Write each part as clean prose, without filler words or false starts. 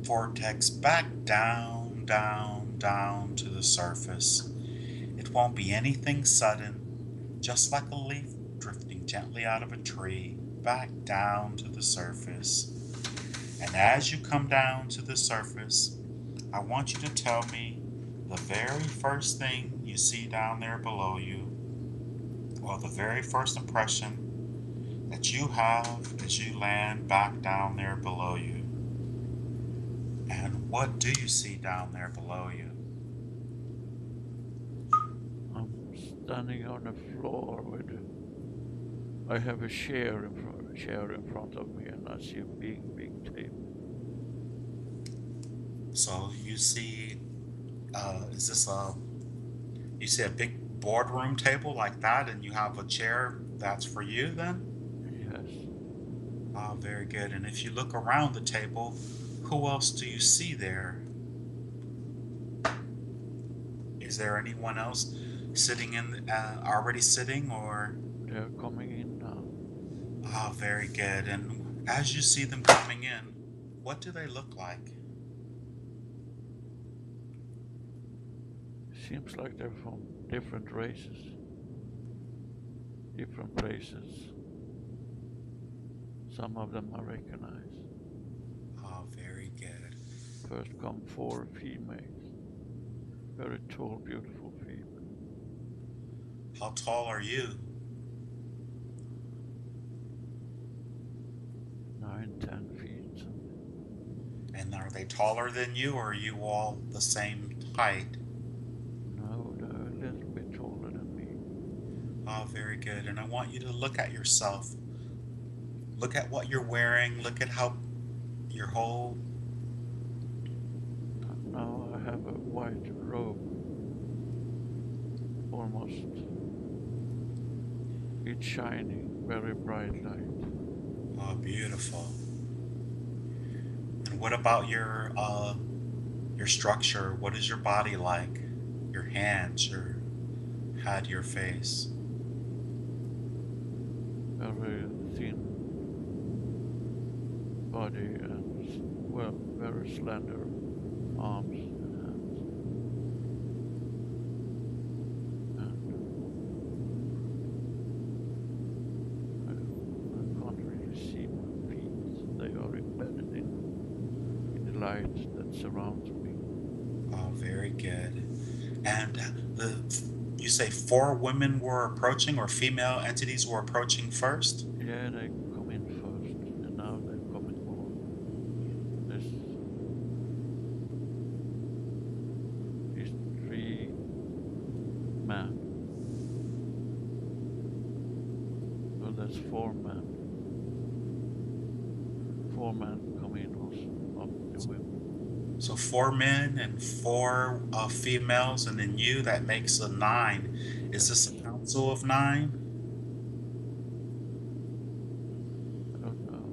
vortex back down, down, down to the surface. It won't be anything sudden, just like a leaf drifting gently out of a tree, back down to the surface. And as you come down to the surface, I want you to tell me the very first thing you see down there below you, or the very first impression that you have as you land back down there below you. And what do you see down there below you? I'm standing on the floor with. I have a chair in front of me, and I see a big table. So you see, is this a, you see a big boardroom table like that, and you have a chair that's for you then? Yes, Ah, very good. And if you look around the table, who else do you see there? Is there anyone else sitting in, already sitting, or? they're coming in now. Ah, very good. And as you see them coming in, what do they look like? Seems like they're from different races, different places. Some of them I recognize. Ah, very good. First come four females, very tall, beautiful female. How tall are you? 9, 10 feet. And are they taller than you, or are you all the same height? No, they're a little bit taller than me. Ah, very good. And I want you to look at yourself. Look at what you're wearing. Look at how your whole. Now I have a white robe, almost. It's shining, very bright light. Oh, beautiful. And what about your structure? What is your body like? Your hands, your head, your face. Very thin body and, well, very slender arms and hands. And I can't really see my feet. They are embedded in the light that surrounds me. Oh, very good. And the you say four women were approaching, or female entities were approaching first? Yeah, they come in first, and now they're coming more. There's these three men. Well, there's four men. Four men come in also of the women. So four men and four females, and then you, that makes a nine. Is this a Yes. council of nine? I don't know.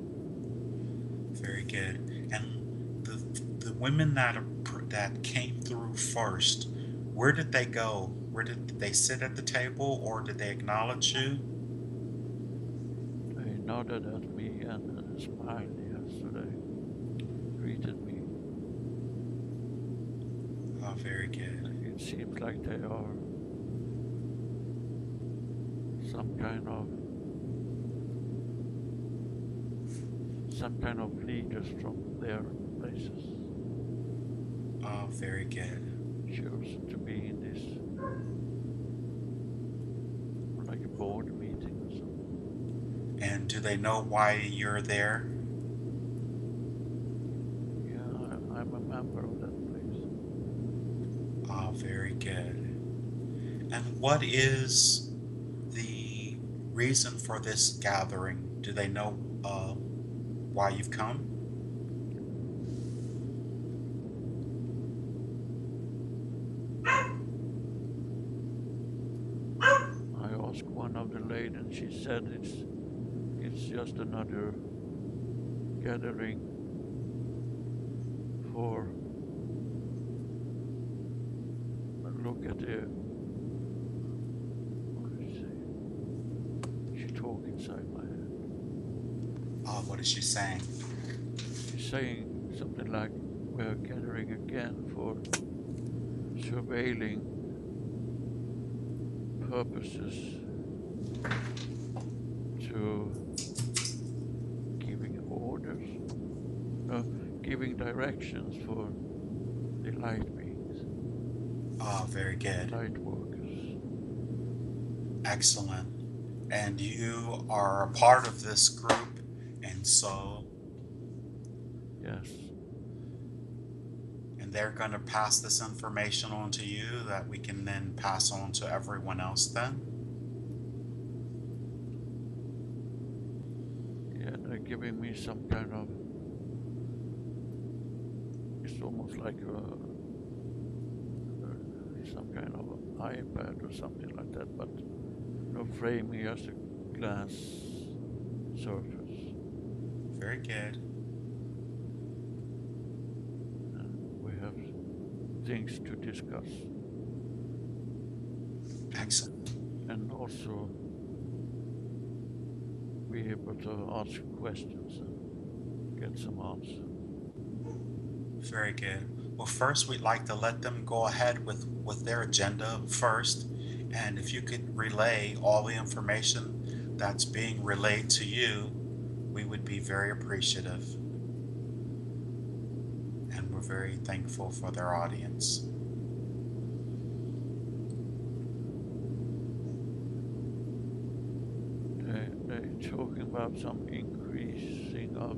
Very good. And the women that came through first, where did they go? Where did they sit at the table, or did they acknowledge you? They nodded at me and smiled, yes, so they greeted me. Oh, very good. It seems like they are some kind of some kind of leaders from their places, Oh, very good. chosen to be in this, like a board meeting or something. And do they know why you're there? Yeah, I'm a member of that place. Oh, very good. And what is the reason for this gathering? Do they know why you've come? I asked one of the ladies, and she said it's just another gathering for look at the what did she say? She talked inside my head. Oh, what is she saying? She's saying something like, we're gathering again for surveilling purposes, to giving orders, no, giving directions for the light beings, Oh, very good. light workers. Excellent. And you are a part of this group, and so, Yes, and they're going to pass this information on to you that we can then pass on to everyone else then? yeah, they're giving me some kind of, it's almost like some kind of iPad or something like that, but no framing, just a glass surface. Very good. And we have things to discuss. Excellent. And also be able to ask questions and get some answers. Very good. Well, first, we'd like to let them go ahead with their agenda first. And if you could relay all the information that's being relayed to you, we would be very appreciative. And we're very thankful for their audience. They're talking about some increasing of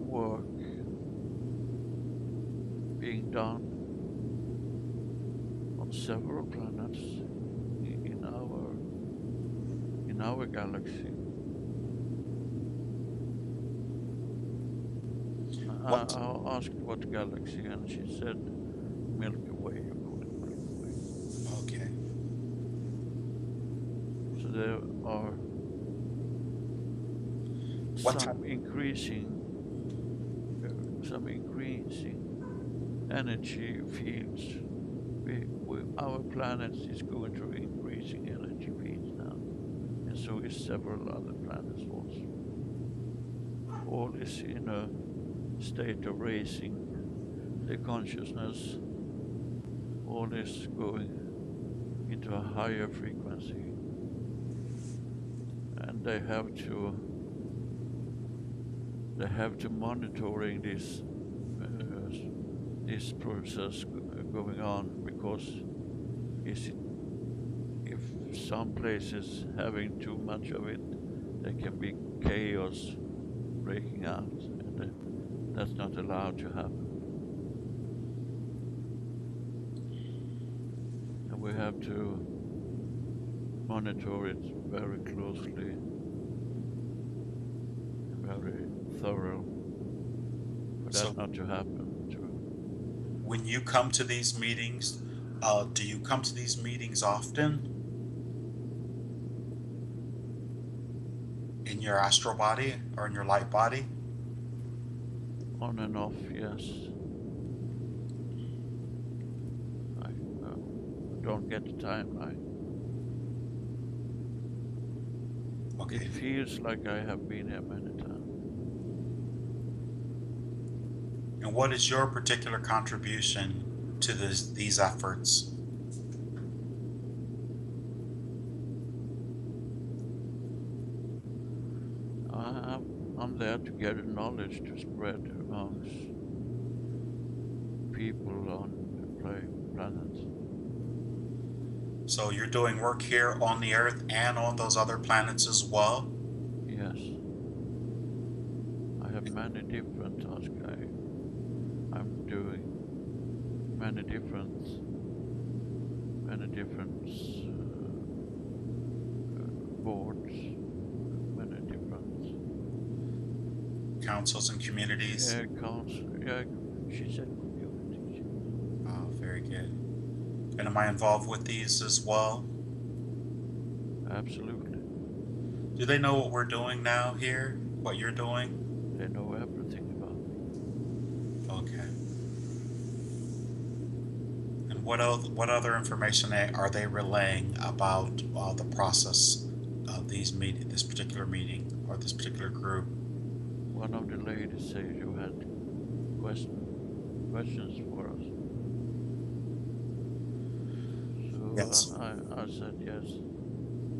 work being done on several planets in our galaxy. What? I asked what galaxy, and she said Milky Way. You call it Milky Way. Okay. So there are What some type? increasing energy fields. Our planet is going through increasing energy fields now, and so is several other planets also. All is in a state of raising their consciousness. All is going into a higher frequency, and they have to monitoring this process going on, because if some places having too much of it, there can be chaos breaking out, and that's not allowed to happen. And we have to monitor it very closely, very thorough, for So that not to happen. when you come to these meetings, do you come to these meetings often in your astral body or in your light body? On and off, yes. I don't get the timeline. Okay. It feels like I have been here many times. And what is your particular contribution to these efforts? I'm there to gather knowledge to spread amongst people on the planet. So you're doing work here on the Earth and on those other planets as well? Yes. I have many different tasks. I'm doing many different boards, many different Councils and communities? council. Yeah, she said community. Oh, very good. And am I involved with these as well? Absolutely. Do they know what we're doing now here? What you're doing? They know everything about me. Okay. And what other information are they relaying about the process of this particular meeting or this particular group? one of the ladies said you had questions for us. So Yes. I said yes.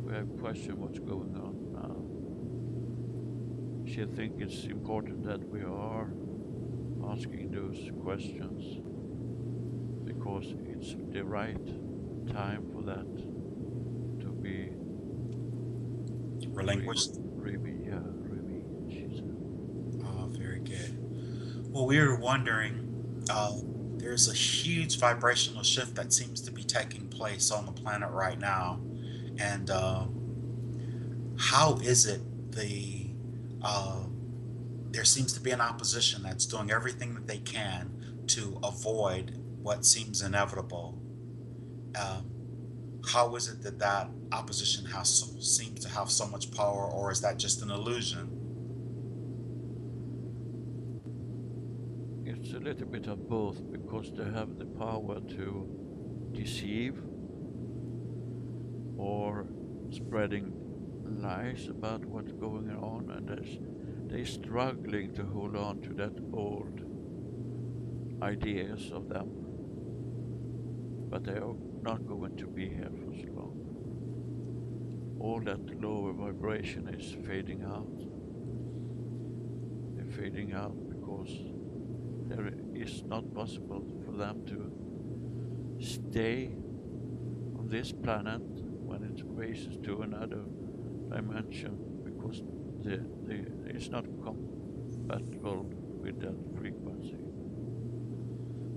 We have questioned what's going on now. She thinks it's important that we are asking those questions because it's the right time for that to be Relinquished. she said. Oh, very good. Well, we were wondering, there's a huge vibrational shift that seems to be taking place on the planet right now. And how is it uh, there seems to be an opposition that's doing everything that they can to avoid what seems inevitable? Um, how is it that that opposition seems to have so much power, or is that just an illusion? It's a little bit of both because they have the power to deceive or spreading lies about what's going on, and they're struggling to hold on to that old ideas of them, but they are not going to be here for so long. All that lower vibration is fading out. They're fading out because there is not possible for them to stay on this planet when it races to another dimension because it's not compatible with that frequency.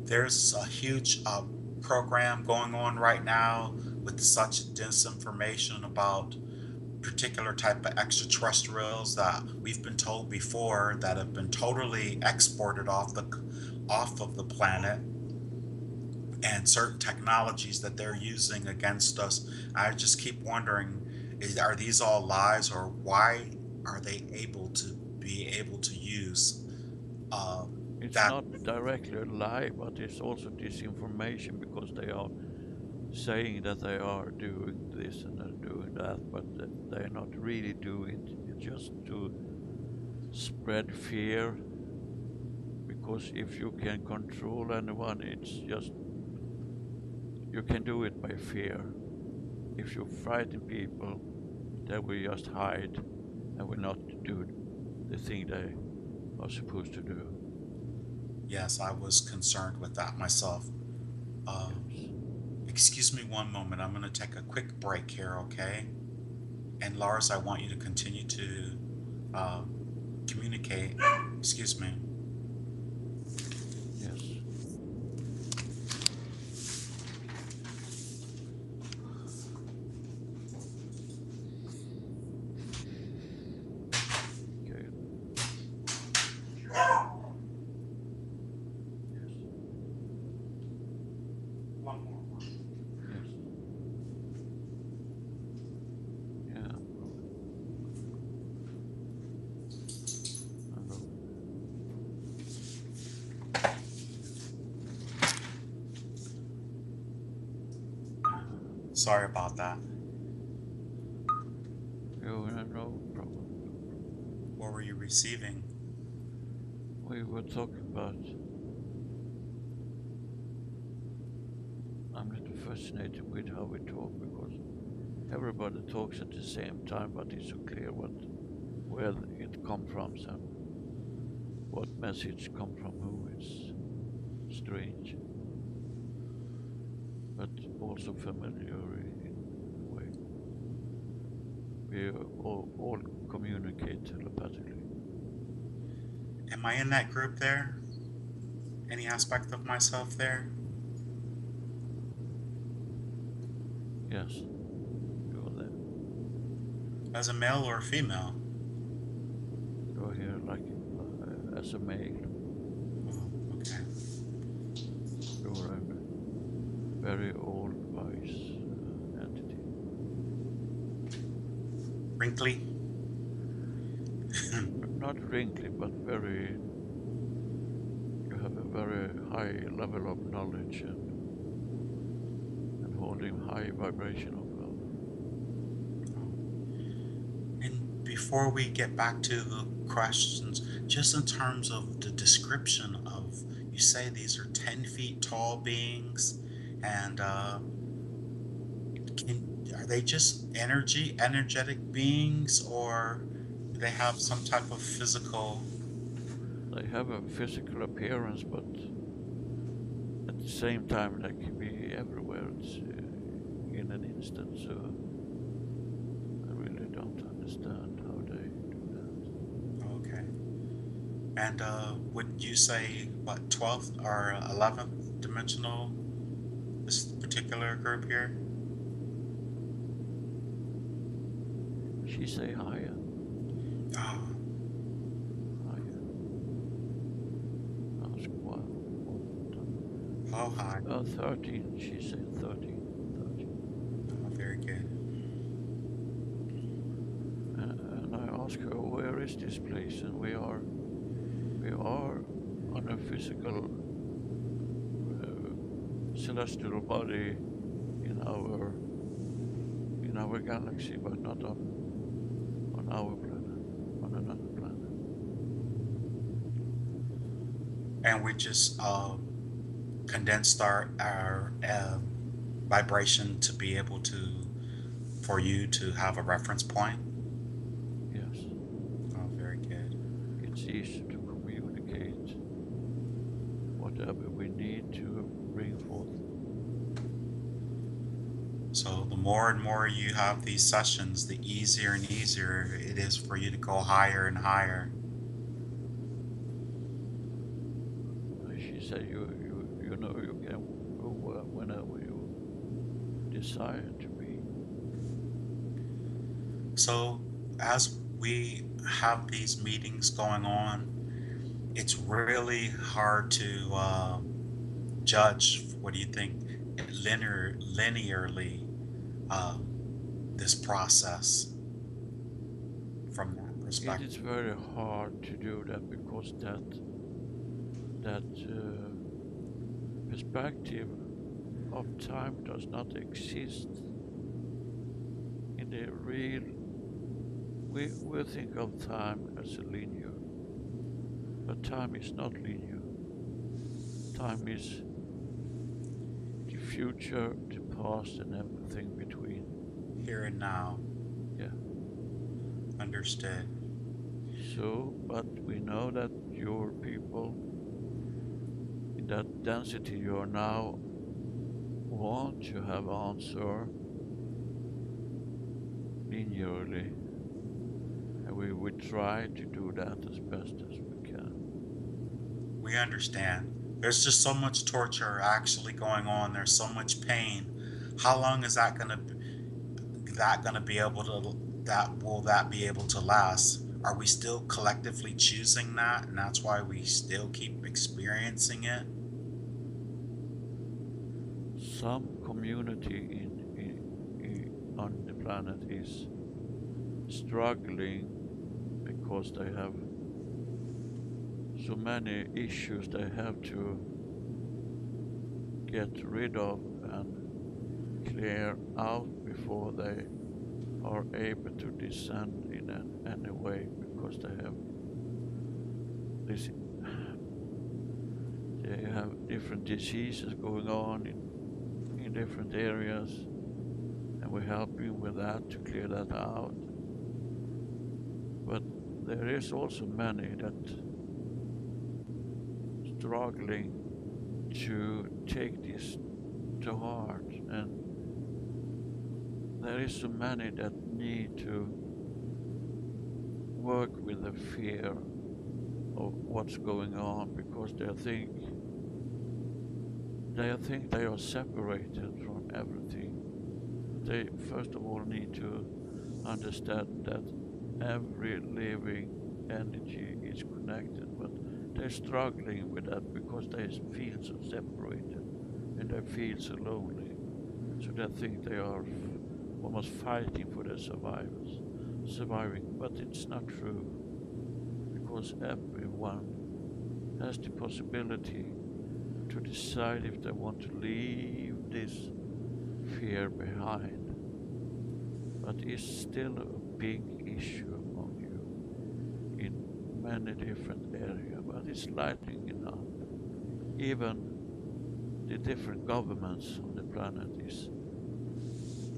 There's a huge program going on right now with such disinformation about particular type of extraterrestrials that we've been told before that have been totally exported off of the planet, and certain technologies that they're using against us. I just keep wondering, are these all lies, or why are they able to use uh, It's that? not directly a lie, but it's also disinformation because they are saying that they are doing this and they're doing that, but they're not really doing it. It's just to spread fear. Because if you can control anyone, it's just you can do it by fear. If you frighten people, they will just hide and will not do the thing they are supposed to do. Yes, I was concerned with that myself. Uh, Yes. Excuse me one moment. I'm going to take a quick break here, okay? And Lars, I want you to continue to uh, communicate. Excuse me. Yes. Okay. Yes. One more. Yes. Yeah. Hello. Sorry about that. You no problem. What were you receiving? We were talking about. I'm a little fascinated with how we talk because everybody talks at the same time, but it's so clear where it come from and what message come from who. It's strange, but also familiar in a way. We all communicate telepathically. Am I in that group there? Any aspect of myself there? Yes, you're there. As a male or a female? You're here like as a male. Oh, okay. You're a very old, wise entity. Wrinkly? Not wrinkly, but very. You have a very high level of knowledge and holding high vibration of love. And before we get back to questions just in terms of the description of, you say these are 10 feet tall beings, and are they just energetic beings, or do they have some type of physical? They have a physical appearance, but at the same time they can be everywhere in an instant. So I really don't understand how they do Okay. And would you say what, 12th or 11th dimensional, this particular group here? that. She say higher, Oh, higher. Ask what? how high? 13. She said 13. 13. Oh, very good. And I asked her, where is this place? And we are on a physical celestial body in our galaxy, but not on our planet, on another planet. And we just condensed our vibration to be able to, for you to have a reference point. Yes, Oh, very good. it's easy to communicate whatever we need to bring forth. So the more and more you have these sessions, the easier and easier it is for you to go higher and higher. She said, you know you can go whenever you desire to be. So as we have these meetings going on, it's really hard to judge. What do you think? Linearly, um, this process from that It is perspective. very hard to do that because that perspective of time does not exist in the real. We think of time as a linear, but time is not linear. Time is the future, the past, and everything between. Here and now. Yeah. Understood. So, but we know that your people in that density you are now want to have answer linearly, and we would try to do that as best as we can. We understand. There's just so much torture actually going on. There's so much pain. How long is that gonna be able to, that be able to last? Are we still collectively choosing that, and that's why we still keep experiencing it? Some community on the planet is struggling because they have so many issues they have to get rid of and clear out before they are able to descend in any way because this they have different diseases going on in different areas, and we're helping with that to clear that out. But there is also many that struggling to take this to heart, and there is so many that need to work with the fear of what's going on because they think they are separated from everything. They first of all need to understand that every living energy is connected, but they're struggling with that because they feel so separated and they feel so lonely. So they think they are almost fighting for their surviving, but it's not true because everyone has the possibility to decide if they want to leave this fear behind. But it's still a big issue among you in many different areas, but it's lightening up. Even the different governments on the planet is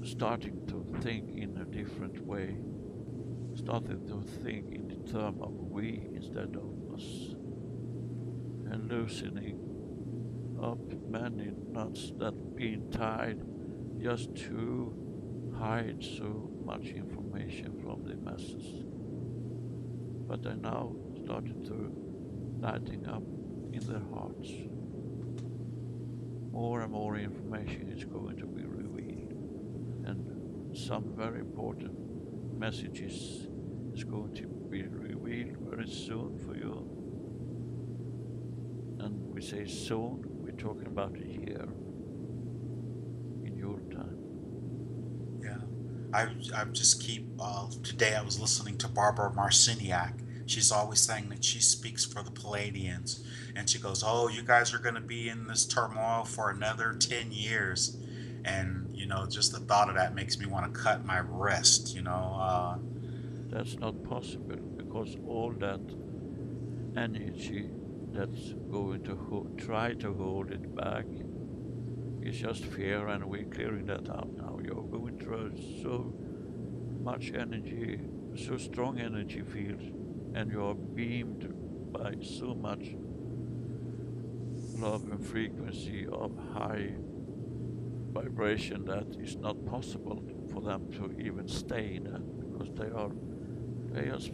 starting to think in a different way, starting to think in the term of we instead of us, and loosening up many knots that been tied just to hide so much information from the masses. But they now started to lighting up in their hearts. More and more information is going to be revealed, and some very important messages is going to be revealed very soon for you. And we say soon, we're talking about a year in your time. Yeah. I just keep, today I was listening to Barbara Marciniak. She's always saying that she speaks for the Palladians. And she goes, oh, you guys are going to be in this turmoil for another 10 years. And, just the thought of that makes me want to cut my wrist. That's not possible because all that energy that's going to try to hold it back is just fear, and we're clearing that out now. You're going through so much energy, so strong energy fields, and you're beamed by so much love and frequency of high vibration that it's not possible for them to even stay in that because they are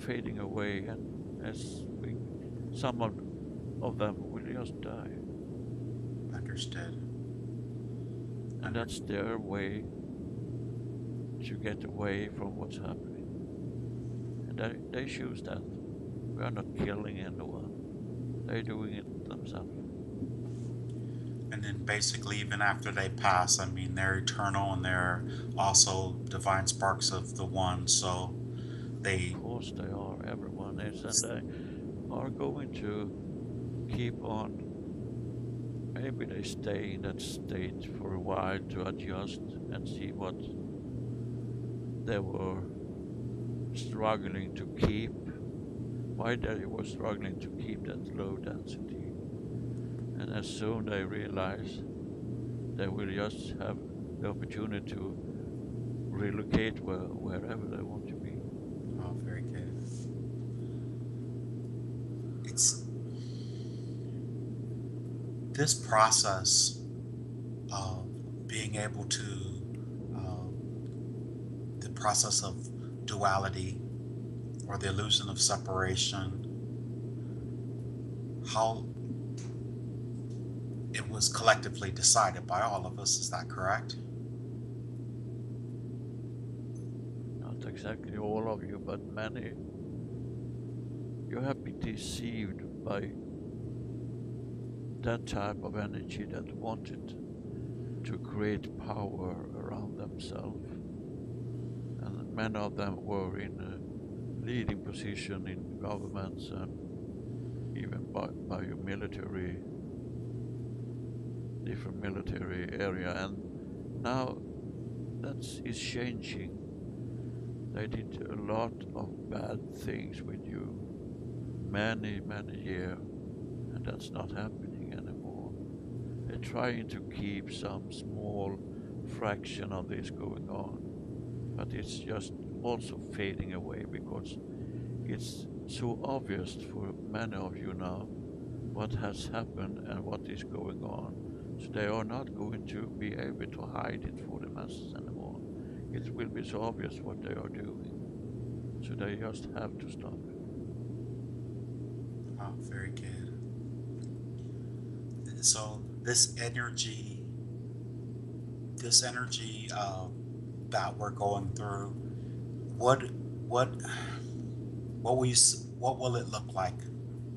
fading away, and some of them will just die, Understood. and Under- that's their way to get away from what's happening, and they choose that. We are not killing anyone; they're doing it themselves. and then basically, even after they pass, I mean, they're eternal and they're also divine sparks of the one. So Of they, course, they are. Everyone is, and they are going to keep on. Maybe they stay in that state for a while to adjust and see what they were struggling to keep, why they were struggling to keep that low density. And as soon they realize they will just have the opportunity to relocate wherever they want to be. oh, very good. It's this process of being able to, uh, the process of duality or the illusion of separation, how it was collectively decided by all of us. Is that correct? Not exactly all of you, but many. You have been deceived by that type of energy that wanted to create power around themselves. And many of them were in a leading position in governments and even by military, different military area. And now that is changing. They did a lot of bad things with you many, many years, and that's not happening anymore. They're trying to keep some small fraction of this going on, but it's just also fading away because it's so obvious for many of you now what has happened and what is going on. So they are not going to be able to hide it for the masses anymore. It will be so obvious what they are doing. So they just have to stop it. Oh, very good. So this energy that we're going through, what what what will you, what will it look like?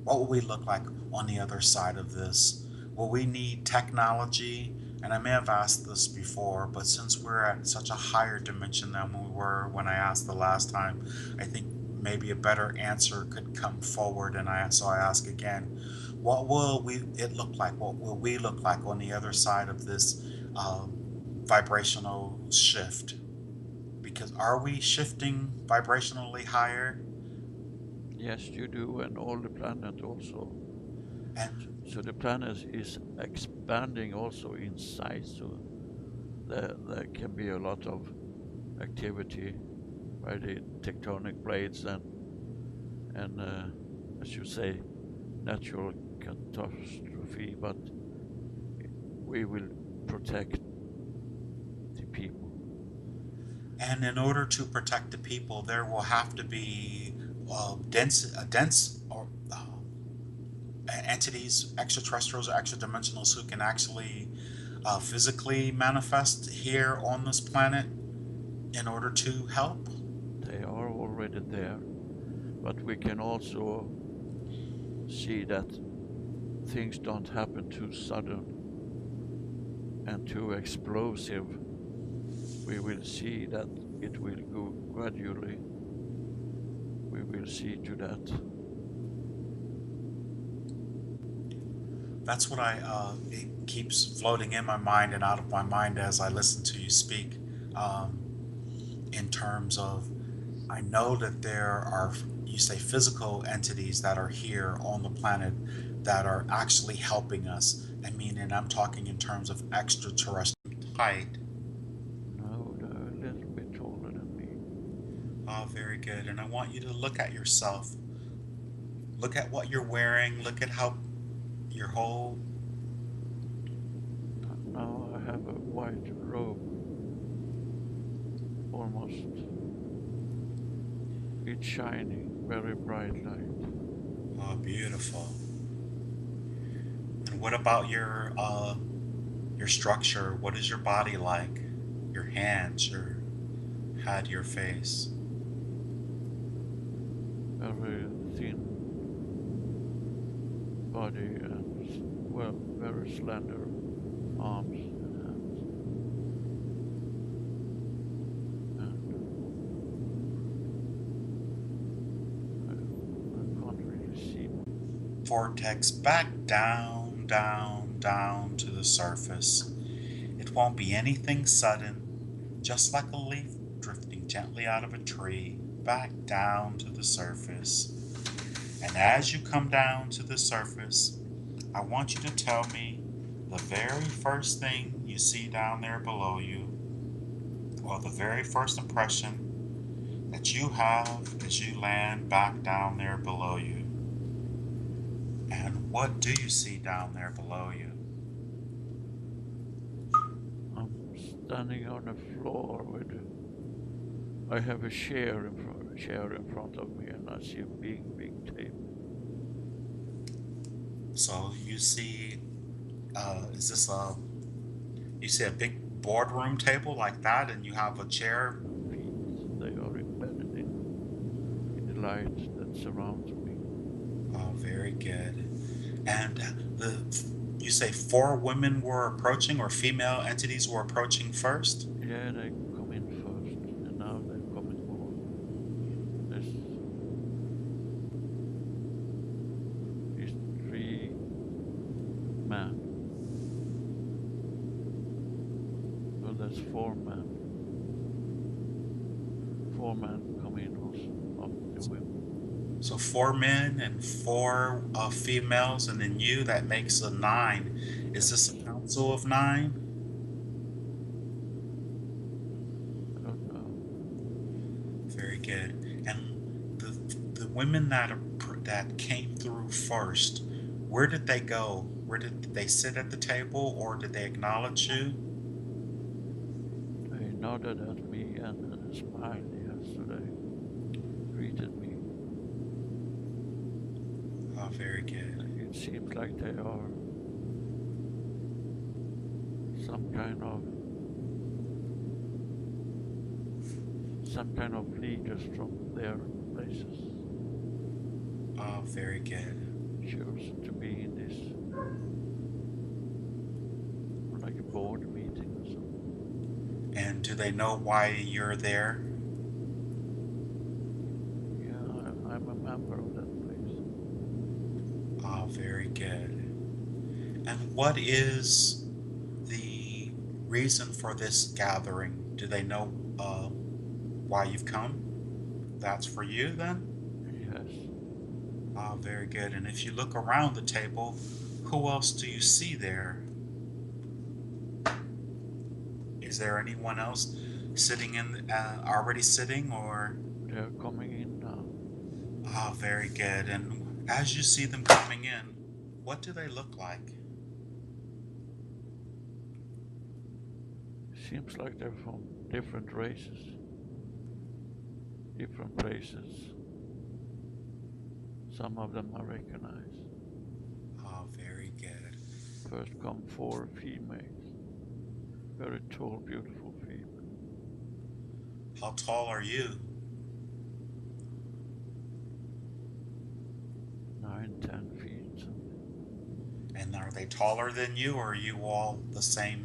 What will we look like on the other side of this? Will we need technology? And I may have asked this before, but since we're at such a higher dimension than we were when I asked the last time, I think maybe a better answer could come forward. And I ask again, what will it look like? What will we look like on the other side of this vibrational shift? Because are we shifting vibrationally higher? Yes, you do, and all the planet also. So And the planet is expanding also in size. So there can be a lot of activity by the tectonic plates and as you say, natural catastrophe. But we will protect the people. and in order to protect the people, there will have to be dense or entities, extraterrestrials or extra dimensionals, who can actually physically manifest here on this planet in order to help. They are already there, but we can also see that things don't happen too sudden and too explosive. We will see that it will go gradually. We will see to that. That's what it keeps floating in my mind and out of my mind as I listen to you speak. Um, in terms of, I know that there are, you say, physical entities that are here on the planet that are actually helping us. I mean, and I'm talking in terms of extraterrestrial height. No, they're a little bit taller than me. Oh, very good. And I want you to look at yourself. Look at what you're wearing. Look at how your whole. Now I have a white robe, almost. It's shining, very bright light. Oh, beautiful. And what about your structure? What is your body like? Your hands, your head, your face. Very thin body and, well, very slender arms and hands. And I can't really see. Vortex back down, down, down to the surface. It won't be anything sudden, just like a leaf drifting gently out of a tree, back down to the surface. And as you come down to the surface, I want you to tell me the very first thing you see down there below you, or the very first impression that you have as you land back down there below you. And what do you see down there below you? I'm standing on the floor with. I have a chair in front of me, and I see a big, big table. So you see, is this a, you see a big boardroom table like that, and you have a chair? Feet, they are embedded in the light that surrounds me. Oh, very good. And the, you say four women were approaching, or female entities were approaching first? Yeah, they come in first, and now they're coming more. There's these three men. Well, there's four men. Four men come in also of the women. So four men and four females, and then you, that makes a nine. Is this a Yes, council of nine? I don't know. Very good. And the women that came through first, where did they go? Where did they sit at the table, or did they acknowledge you? They nodded at me and smiled. Yes, so they greeted me. Oh, very good. It seems like they are some kind of leaders from their places, Oh, very good. chosen to be in this, like a board meeting or something. And do they know why you're there? Yeah, I'm a member of that place. Oh, very good. And what is the reason for this gathering? Do they know why you've come? That's for you then? Yes, Ah, very good. And if you look around the table, who else do you see there? Is there anyone else sitting already sitting or? They're coming in now. Ah, very good. And as you see them coming in, what do they look like? Seems like they're from different races, different places. Some of them I recognize. Ah, very good. First come four females. Very tall, beautiful female. How tall are you? 9, 10 feet something. And are they taller than you, or are you all the same